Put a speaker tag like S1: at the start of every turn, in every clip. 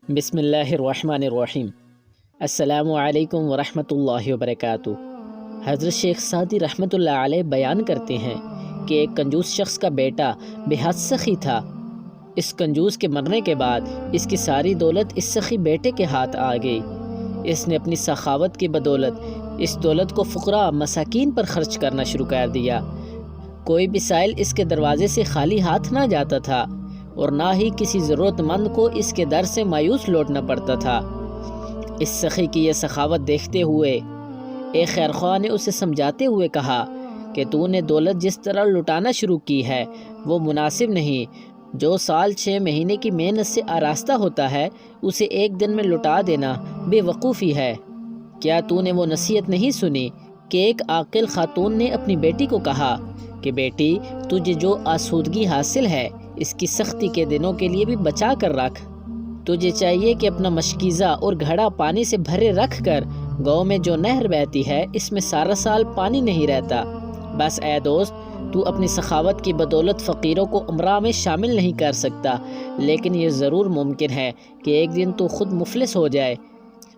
S1: بسم اللہ الرحمن الرحیم۔ السلام علیکم ورحمۃ اللہ وبرکاتہ۔ حضرت شیخ سعدی رحمۃ اللہ علیہ بیان کرتے ہیں کہ ایک کنجوس شخص کا بیٹا بے حد سخی تھا۔ اس کنجوس کے مرنے کے بعد اس کی ساری دولت اس سخی بیٹے کے ہاتھ آ گئی۔ اس نے اپنی سخاوت کی بدولت اس دولت کو فقراء مساکین پر خرچ کرنا شروع کر دیا۔ کوئی بھی سائل اس کے دروازے سے خالی ہاتھ نہ جاتا تھا اور نہ ہی کسی ضرورت مند کو اس کے در سے مایوس لوٹنا پڑتا تھا۔ اس سخی کی یہ سخاوت دیکھتے ہوئے ایک خیرخواہ نے اسے سمجھاتے ہوئے کہا کہ تو نے دولت جس طرح لٹانا شروع کی ہے وہ مناسب نہیں۔ جو سال 6 مہینے کی محنت سے آراستہ ہوتا ہے اسے ایک دن میں لٹا دینا بے وقوفی ہے۔ کیا تو نے وہ نصیحت نہیں سنی کہ ایک عاقل خاتون نے اپنی بیٹی کو کہا کہ بیٹی تجھے جو آسودگی حاصل ہے اس کی سختی کے دنوں کے لیے بھی بچا کر رکھ۔ تجھے چاہیے کہ اپنا مشکیزہ اور گھڑا پانی سے بھرے رکھ کر گاؤں میں جو نہر بہتی ہے اس میں سارا سال پانی نہیں رہتا۔ بس اے دوست، تو اپنی سخاوت کی بدولت فقیروں کو امراء میں شامل نہیں کر سکتا، لیکن یہ ضرور ممکن ہے کہ ایک دن تو خود مفلس ہو جائے۔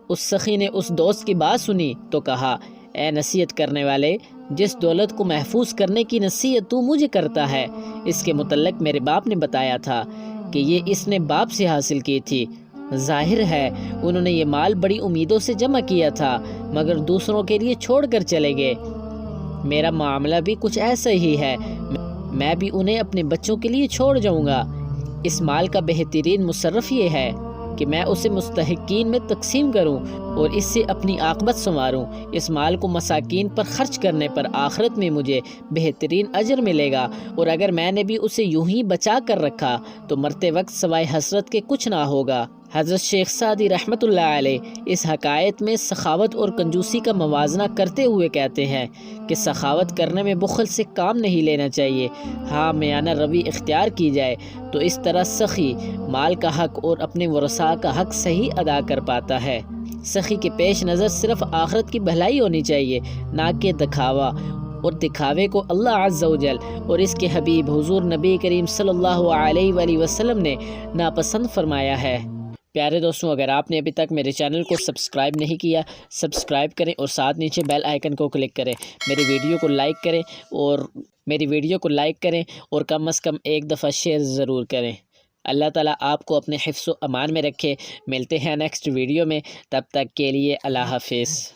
S1: اس سخی نے اس دوست کی بات سنی تو کہا، اے نصیحت کرنے والے، جس دولت کو محفوظ کرنے کی نصیحت تو مجھے کرتا ہے اس کے متعلق میرے باپ نے بتایا تھا کہ یہ اس نے باپ سے حاصل کی تھی۔ ظاہر ہے انہوں نے یہ مال بڑی امیدوں سے جمع کیا تھا مگر دوسروں کے لیے چھوڑ کر چلے گئے۔ میرا معاملہ بھی کچھ ایسا ہی ہے، میں بھی انہیں اپنے بچوں کے لیے چھوڑ جاؤں گا۔ اس مال کا بہترین مصرف یہ ہے کہ میں اسے مستحقین میں تقسیم کروں اور اس سے اپنی عاقبت سنواروں۔ اس مال کو مساکین پر خرچ کرنے پر آخرت میں مجھے بہترین اجر ملے گا، اور اگر میں نے بھی اسے یوں ہی بچا کر رکھا تو مرتے وقت سوائے حسرت کے کچھ نہ ہوگا۔ حضرت شیخ سعدی رحمۃ اللہ علیہ اس حکایت میں سخاوت اور کنجوسی کا موازنہ کرتے ہوئے کہتے ہیں کہ سخاوت کرنے میں بخل سے کام نہیں لینا چاہیے، ہاں میانہ روی اختیار کی جائے تو اس طرح سخی مال کا حق اور اپنے ورثاء کا حق صحیح ادا کر پاتا ہے۔ سخی کے پیش نظر صرف آخرت کی بھلائی ہونی چاہیے، نہ کہ دکھاوا، اور دکھاوے کو اللہ عز و جل اور اس کے حبیب حضور نبی کریم صلی اللہ علیہ وآلہ وسلم نے ناپسند فرمایا ہے۔ پیارے دوستوں، اگر آپ نے ابھی تک میرے چینل کو سبسکرائب نہیں کیا، سبسکرائب کریں اور ساتھ نیچے بیل آئیکن کو کلک کریں۔ میری ویڈیو کو لائک کریں اور کم از کم ایک دفعہ شیئر ضرور کریں۔ اللہ تعالیٰ آپ کو اپنے حفظ و امان میں رکھے۔ ملتے ہیں نیکسٹ ویڈیو میں، تب تک کے لیے اللہ حافظ۔